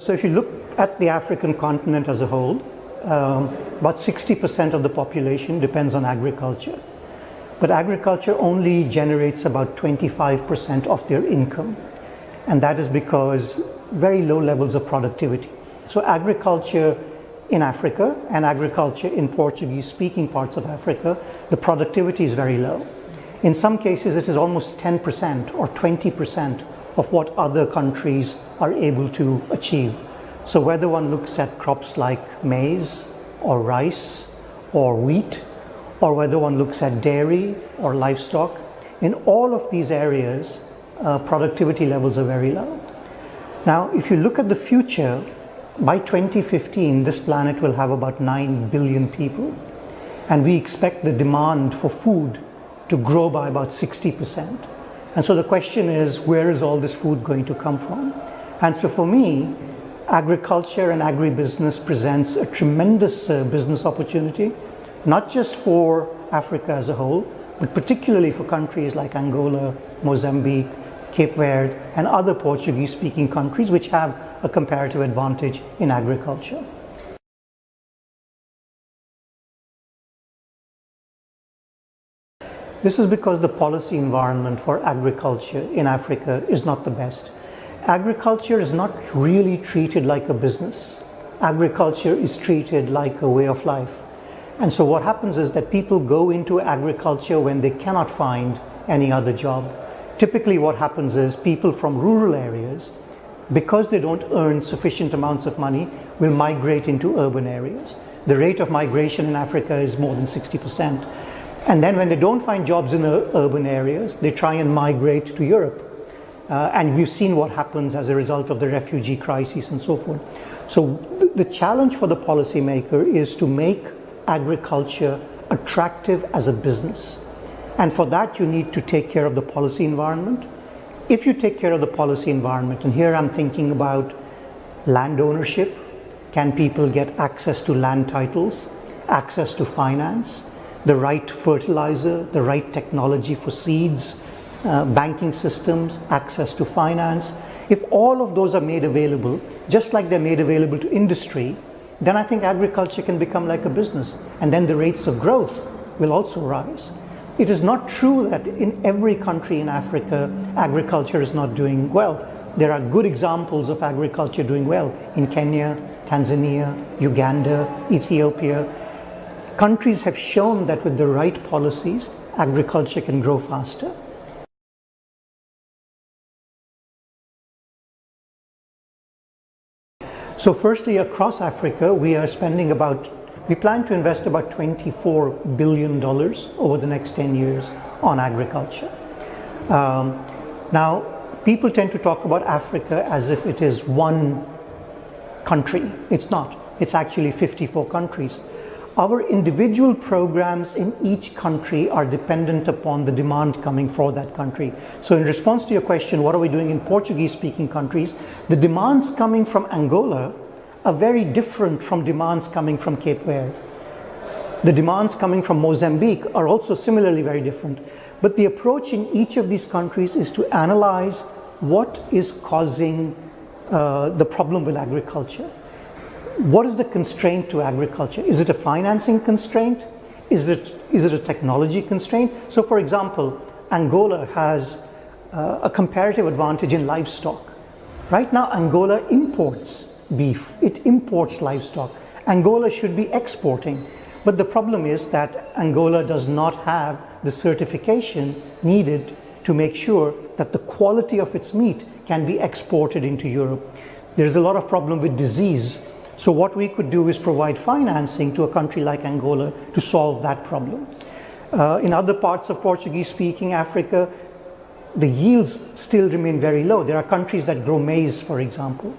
So if you look at the African continent as a whole, about 60% of the population depends on agriculture. But agriculture only generates about 25% of their income. And that is because very low levels of productivity. So agriculture in Africa and agriculture in Portuguese-speaking parts of Africa, the productivity is very low. In some cases, it is almost 10% or 20% of what other countries are able to achieve. So whether one looks at crops like maize or rice or wheat, or whether one looks at dairy or livestock, in all of these areas, productivity levels are very low. Now, if you look at the future, by 2015, this planet will have about 9 billion people. And we expect the demand for food to grow by about 60%. And so the question is, where is all this food going to come from? And so for me, agriculture and agribusiness presents a tremendous business opportunity, not just for Africa as a whole, but particularly for countries like Angola, Mozambique, Cape Verde, and other Portuguese-speaking countries which have a comparative advantage in agriculture. This is because the policy environment for agriculture in Africa is not the best. Agriculture is not really treated like a business. Agriculture is treated like a way of life. And so what happens is that people go into agriculture when they cannot find any other job. Typically what happens is people from rural areas, because they don't earn sufficient amounts of money, will migrate into urban areas. The rate of migration in Africa is more than 60%. And then when they don't find jobs in urban areas, they try and migrate to Europe. And we've seen what happens as a result of the refugee crisis and so forth. So the challenge for the policymaker is to make agriculture attractive as a business. And for that, you need to take care of the policy environment. If you take care of the policy environment, and here I'm thinking about land ownership, can people get access to land titles, access to finance, the right fertilizer, the right technology for seeds, banking systems, access to finance. If all of those are made available, just like they're made available to industry, then I think agriculture can become like a business, and then the rates of growth will also rise. It is not true that in every country in Africa, agriculture is not doing well. There are good examples of agriculture doing well in Kenya, Tanzania, Uganda, Ethiopia. Countries have shown that with the right policies, agriculture can grow faster. So firstly, across Africa, we plan to invest about $24 billion over the next 10 years on agriculture. Now, people tend to talk about Africa as if it is one country. It's not. It's actually 54 countries. Our individual programs in each country are dependent upon the demand coming for that country. So in response to your question, what are we doing in Portuguese-speaking countries? The demands coming from Angola are very different from demands coming from Cape Verde. The demands coming from Mozambique are also similarly very different. But the approach in each of these countries is to analyze what is causing the problem with agriculture. What is the constraint to agriculture? Is it a financing constraint? Is it a technology constraint? So for example, Angola has a comparative advantage in livestock. Right now, Angola imports beef. It imports livestock. Angola should be exporting. But the problem is that Angola does not have the certification needed to make sure that the quality of its meat can be exported into Europe. There's a lot of problem with disease. So what we could do is provide financing to a country like Angola to solve that problem. In other parts of Portuguese-speaking Africa, the yields still remain very low. There are countries that grow maize, for example.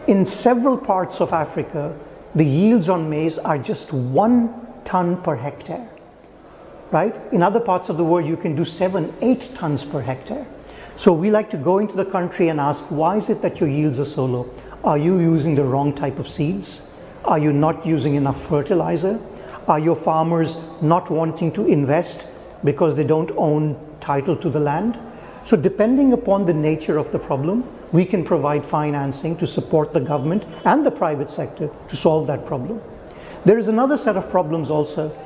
In several parts of Africa, the yields on maize are just 1 ton per hectare, right? In other parts of the world, you can do 7, 8 tons per hectare. So we like to go into the country and ask, why is it that your yields are so low? Are you using the wrong type of seeds? Are you not using enough fertilizer? Are your farmers not wanting to invest because they don't own title to the land? So depending upon the nature of the problem, we can provide financing to support the government and the private sector to solve that problem. There is another set of problems also.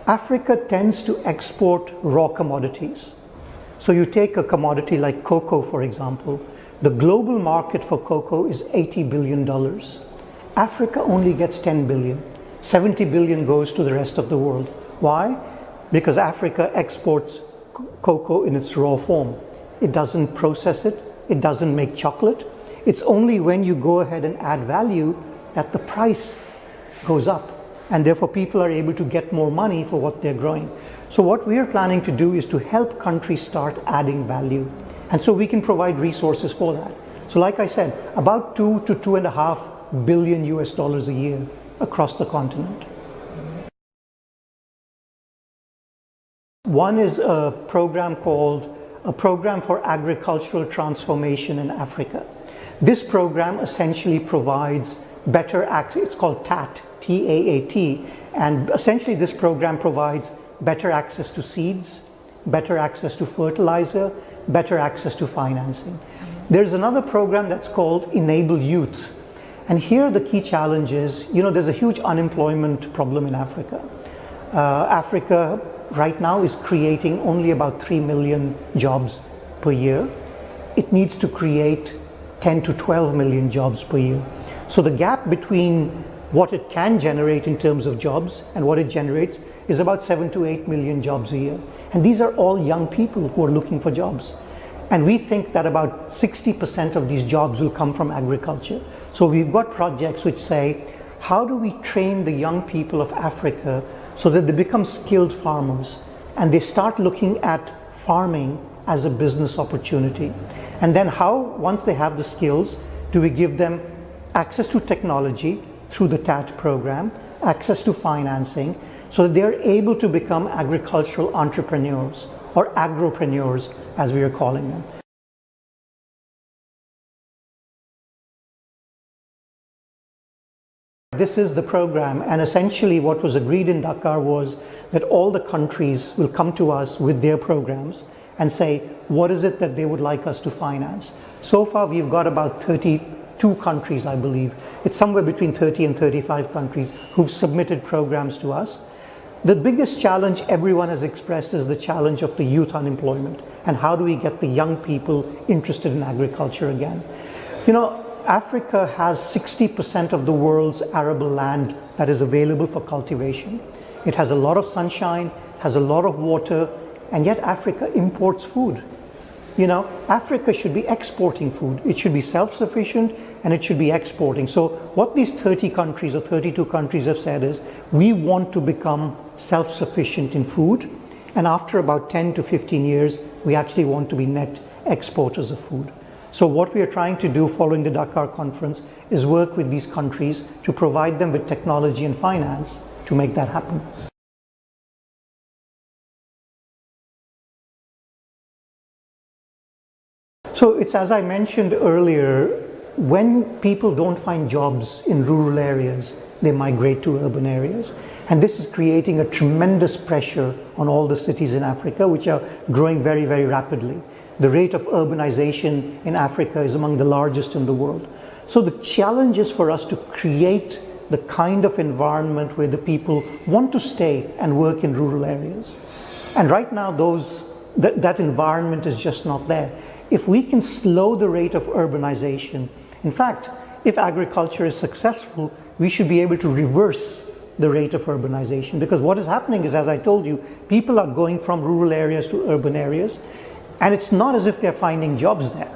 Africa tends to export raw commodities. So you take a commodity like cocoa, for example. The global market for cocoa is $80 billion. Africa only gets 10 billion. 70 billion goes to the rest of the world. Why? Because Africa exports cocoa in its raw form. It doesn't process it. It doesn't make chocolate. It's only when you go ahead and add value that the price goes up. And therefore people are able to get more money for what they're growing. So what we are planning to do is to help countries start adding value. And so we can provide resources for that. So like I said, about 2 to 2.5 billion US dollars a year across the continent. One is a program called a Program for Agricultural Transformation in Africa. This program essentially provides better access. It's called TAT, T-A-A-T, and essentially this program provides better access to seeds, better access to fertilizer, better access to financing. There's another program that's called Enable Youth. And here the key challenge is, there's a huge unemployment problem in Africa. Africa right now is creating only about 3 million jobs per year. It needs to create 10 to 12 million jobs per year. So the gap between what it can generate in terms of jobs and what it generates is about 7 to 8 million jobs a year. And these are all young people who are looking for jobs. And we think that about 60% of these jobs will come from agriculture. So we've got projects which say, how do we train the young people of Africa so that they become skilled farmers and they start looking at farming as a business opportunity? And then how, once they have the skills, do we give them access to technology through the TAT program, access to financing, so that they're able to become agricultural entrepreneurs or agropreneurs, as we are calling them. This is the program, and essentially what was agreed in Dakar was that all the countries will come to us with their programs and say, what is it that they would like us to finance? So far we've got about 32 countries, I believe. It's somewhere between 30 and 35 countries who've submitted programs to us. The biggest challenge everyone has expressed is the challenge of the youth unemployment, and how do we get the young people interested in agriculture again? Africa has 60% of the world's arable land that is available for cultivation. It has a lot of sunshine, has a lot of water, and yet Africa imports food. Africa should be exporting food. It should be self-sufficient and it should be exporting. So what these 30 countries or 32 countries have said is, we want to become self-sufficient in food, and after about 10 to 15 years, we actually want to be net exporters of food. So what we are trying to do following the Dakar conference is work with these countries to provide them with technology and finance to make that happen. So it's, as I mentioned earlier, when people don't find jobs in rural areas, they migrate to urban areas. And this is creating a tremendous pressure on all the cities in Africa, which are growing very, very rapidly. The rate of urbanization in Africa is among the largest in the world. So the challenge is for us to create the kind of environment where the people want to stay and work in rural areas. And right now that environment is just not there. If we can slow the rate of urbanization, in fact, if agriculture is successful, we should be able to reverse the rate of urbanization, because what is happening is, as I told you, people are going from rural areas to urban areas, and it's not as if they're finding jobs there.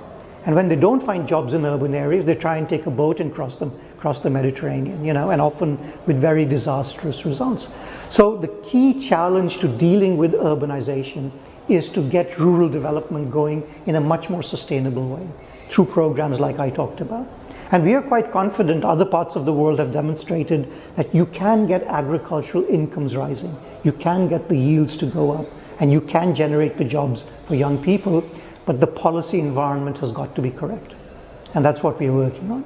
And when they don't find jobs in urban areas, they try and take a boat and cross the Mediterranean, and often with very disastrous results. So the key challenge to dealing with urbanization is to get rural development going in a much more sustainable way through programs like I talked about. And we are quite confident other parts of the world have demonstrated that you can get agricultural incomes rising, you can get the yields to go up, and you can generate the jobs for young people, but the policy environment has got to be correct. And that's what we are working on.